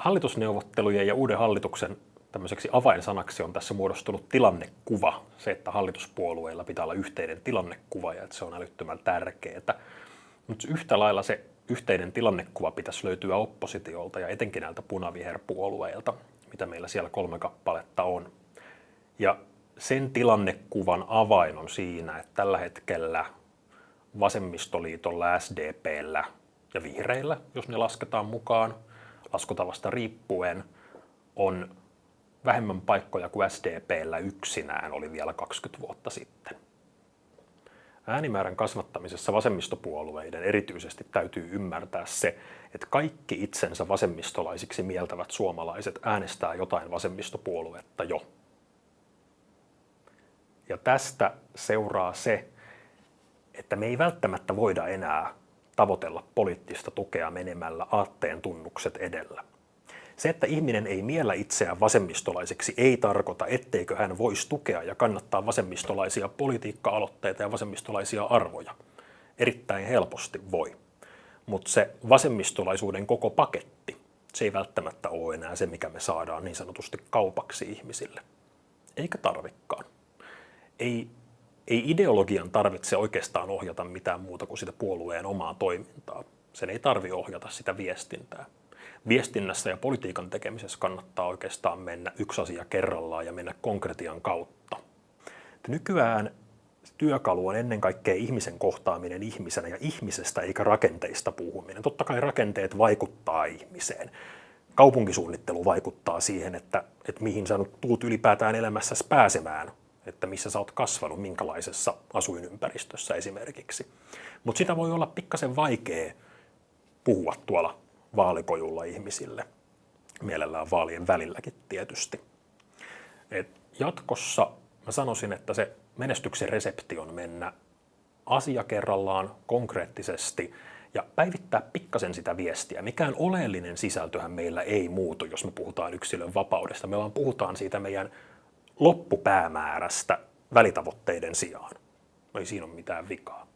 Hallitusneuvottelujen ja uuden hallituksen tämmöiseksi avainsanaksi on tässä muodostunut tilannekuva. Se, että hallituspuolueilla pitää olla yhteinen tilannekuva ja että se on älyttömän tärkeää. Mutta yhtä lailla se yhteinen tilannekuva pitäisi löytyä oppositiolta ja etenkin näiltä punaviherpuolueilta, mitä meillä siellä 3 kappaletta on. Ja sen tilannekuvan avain on siinä, että tällä hetkellä vasemmistoliitolla, SDP:llä ja vihreillä, jos ne lasketaan mukaan, laskutavasta riippuen, on vähemmän paikkoja kuin SDP:llä yksinään oli vielä 20 vuotta sitten. Äänimäärän kasvattamisessa vasemmistopuolueiden erityisesti täytyy ymmärtää se, että kaikki itsensä vasemmistolaisiksi mieltävät suomalaiset äänestää jotain vasemmistopuoluetta jo. Ja tästä seuraa se, että me ei välttämättä voida enää tavoitella poliittista tukea menemällä aatteen tunnukset edellä. Se, että ihminen ei miellä itseään vasemmistolaiseksi, ei tarkoita, etteikö hän voisi tukea ja kannattaa vasemmistolaisia politiikka-aloitteita ja vasemmistolaisia arvoja. Erittäin helposti voi. Mutta se vasemmistolaisuuden koko paketti, se ei välttämättä ole enää se, mikä me saadaan niin sanotusti kaupaksi ihmisille. Eikä tarvikaan. Ei ideologian tarvitse oikeastaan ohjata mitään muuta kuin sitä puolueen omaa toimintaa. Sen ei tarvitse ohjata sitä viestintää. Viestinnässä ja politiikan tekemisessä kannattaa oikeastaan mennä yksi asia kerrallaan ja mennä konkretian kautta. Nykyään työkalu on ennen kaikkea ihmisen kohtaaminen ihmisenä ja ihmisestä eikä rakenteista puhuminen. Totta kai rakenteet vaikuttaa ihmiseen. Kaupunkisuunnittelu vaikuttaa siihen, että mihin sä tulet ylipäätään elämässäsi pääsemään. Että missä sä oot kasvanut, minkälaisessa asuinympäristössä esimerkiksi. Mutta sitä voi olla pikkasen vaikea puhua tuolla vaalikojulla ihmisille, mielellään vaalien välilläkin tietysti. Jatkossa mä sanoisin, että se menestyksen resepti on mennä asia kerrallaan konkreettisesti ja päivittää pikkasen sitä viestiä. Mikään oleellinen sisältöhän meillä ei muutu, jos me puhutaan yksilön vapaudesta. Me vaan puhutaan siitä meidän loppupäämäärästä välitavoitteiden sijaan. Ei siinä ole mitään vikaa.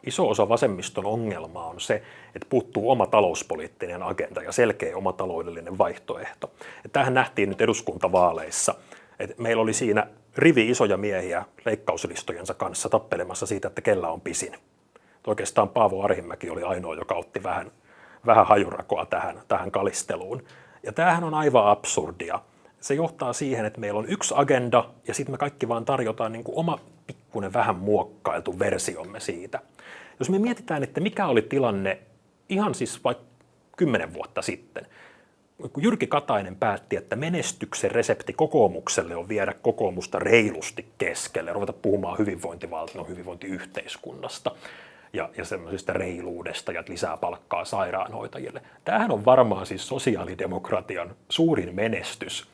Iso osa vasemmiston ongelmaa on se, että puuttuu oma talouspoliittinen agenda ja selkeä oma taloudellinen vaihtoehto. Tämähän nähtiin nyt eduskuntavaaleissa. Että meillä oli siinä rivi isoja miehiä leikkauslistojensa kanssa tappelemassa siitä, että kellä on pisin. Oikeastaan Paavo Arhimäki oli ainoa, joka otti vähän hajurakoa tähän kalisteluun. Ja tämähän on aivan absurdia. Se johtaa siihen, että meillä on yksi agenda ja sitten me kaikki vaan tarjotaan niin kuin oma pikkuinen vähän muokkailtu versiomme siitä. Jos me mietitään, että mikä oli tilanne ihan siis vaikka 10 vuotta sitten, kun Jyrki Katainen päätti, että menestyksen resepti kokoomukselle on viedä kokoomusta reilusti keskelle, ruveta puhumaan hyvinvointivaltion, hyvinvointiyhteiskunnasta ja semmoisesta reiluudesta ja lisää palkkaa sairaanhoitajille. Tämähän on varmaan siis sosiaalidemokratian suurin menestys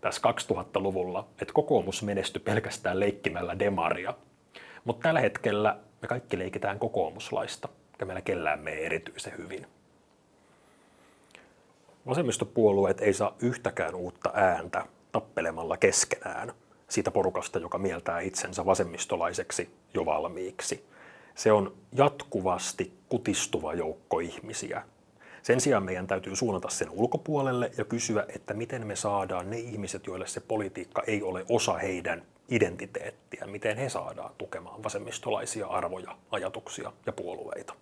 tässä 2000-luvulla, että kokoomus menestyi pelkästään leikkimällä demaria. Mutta tällä hetkellä me kaikki leikitään kokoomuslaista, eikä meillä kellään mene erityisen hyvin. Vasemmistopuolueet ei saa yhtäkään uutta ääntä tappelemalla keskenään siitä porukasta, joka mieltää itsensä vasemmistolaiseksi jo valmiiksi. Se on jatkuvasti kutistuva joukko ihmisiä. Sen sijaan meidän täytyy suunnata sen ulkopuolelle ja kysyä, että miten me saadaan ne ihmiset, joille se politiikka ei ole osa heidän identiteettiä, miten he saadaan tukemaan vasemmistolaisia arvoja, ajatuksia ja puolueita.